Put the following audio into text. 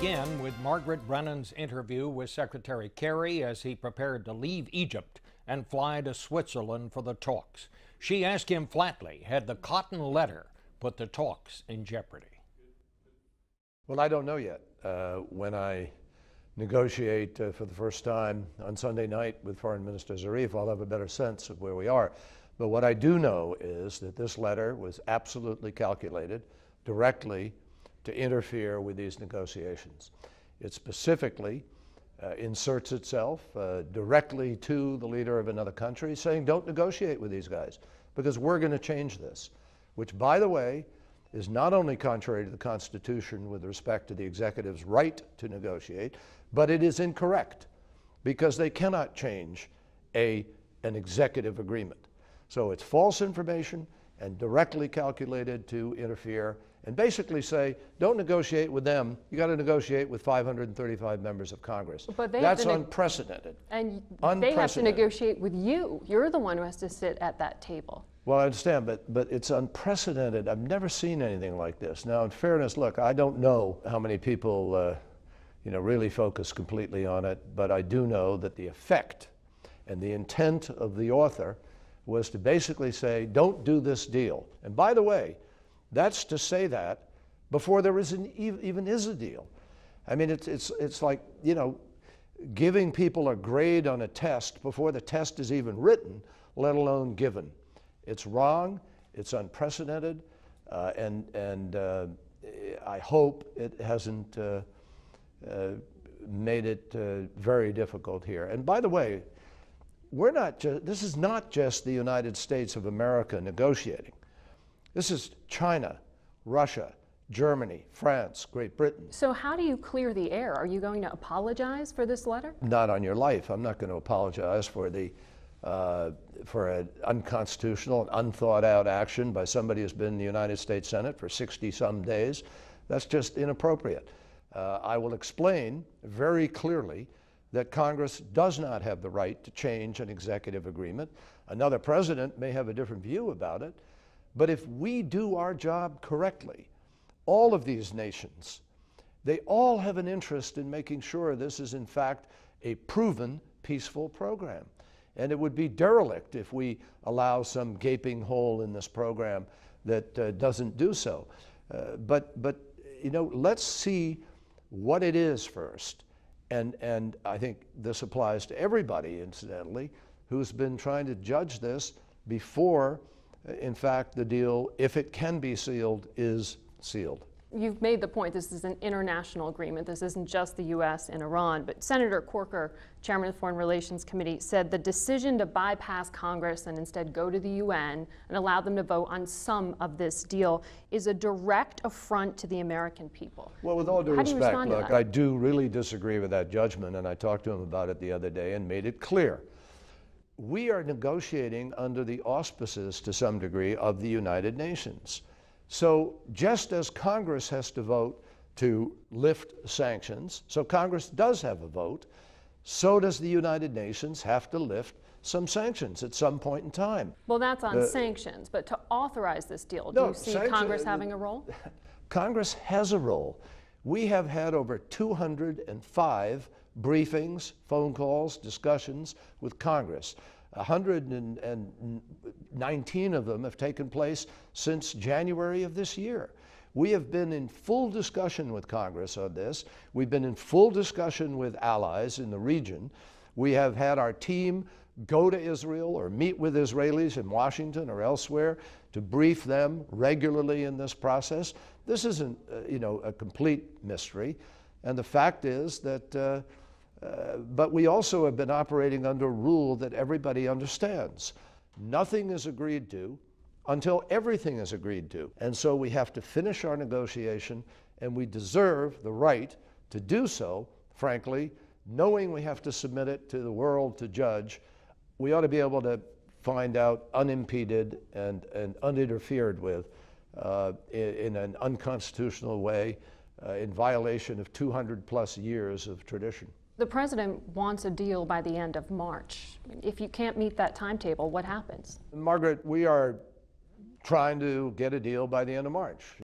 begin with Margaret Brennan's interview with Secretary Kerry as he prepared to leave Egypt and fly to Switzerland for the talks. She asked him flatly, had the Cotton Letter put the talks in jeopardy? Well, I don't know yet. When I negotiate for the first time on Sunday night with Foreign Minister Zarif, I'll have a better sense of where we are. But what I do know is that this letter was absolutely calculated directly to interfere with these negotiations. It specifically inserts itself directly to the leader of another country saying, don't negotiate with these guys because we're going to change this, which, by the way, is not only contrary to the Constitution with respect to the executive's right to negotiate, but it is incorrect because they cannot change an executive agreement. So it's false information and directly calculated to interfere and basically say, don't negotiate with them, you got to negotiate with 535 members of Congress. But that's unprecedented. And they have to negotiate with you. You're the one who has to sit at that table. Well, I understand, but it's unprecedented. I've never seen anything like this. Now, in fairness, look, I don't know how many people really focus completely on it, but I do know that the effect and the intent of the author was to basically say, don't do this deal. And by the way, that's to say that before there even is a deal. I mean, it's like, giving people a grade on a test before the test is even written, let alone given. It's wrong, it's unprecedented, and I hope it hasn't made it very difficult here. And by the way, this is not just the United States of America negotiating. This is China, Russia, Germany, France, Great Britain. So how do you clear the air? Are you going to apologize for this letter? Not on your life. I'm not going to apologize for an unconstitutional, unthought out action by somebody who's been in the United States Senate for 60-some days. That's just inappropriate. I will explain very clearly that Congress does not have the right to change an executive agreement. Another president may have a different view about it, but if we do our job correctly, all of these nations, they all have an interest in making sure this is in fact a proven peaceful program. And it would be derelict if we allow some gaping hole in this program that doesn't do so. But let's see what it is first. And I think this applies to everybody, incidentally, who's been trying to judge this before, in fact, the deal, if it can be sealed, is sealed. You've made the point this is an international agreement. This isn't just the U.S. and Iran. But Senator Corker, chairman of the Foreign Relations Committee, said the decision to bypass Congress and instead go to the UN and allow them to vote on some of this deal is a direct affront to the American people. Well, with all due respect, look, I do really disagree with that judgment, and I talked to him about it the other day and made it clear. We are negotiating under the auspices, to some degree, of the United Nations. So just as Congress has to vote to lift sanctions, so Congress does have a vote, so does the United Nations have to lift some sanctions at some point in time. Well, that's on sanctions, but to authorize this deal, do you see Congress having a role? Congress has a role. We have had over 205 briefings, phone calls, discussions with Congress. 119 of them have taken place since January of this year. We have been in full discussion with Congress on this. We've been in full discussion with allies in the region. We have had our team go to Israel or meet with Israelis in Washington or elsewhere to brief them regularly in this process. This isn't, a complete mystery. And the fact is that but we also have been operating under a rule that everybody understands. Nothing is agreed to until everything is agreed to. And so we have to finish our negotiation, and we deserve the right to do so, frankly, knowing we have to submit it to the world to judge. We ought to be able to find out unimpeded and uninterfered with in an unconstitutional way in violation of 200+ years of tradition. The president wants a deal by the end of March. If you can't meet that timetable, what happens? Margaret, we are trying to get a deal by the end of March.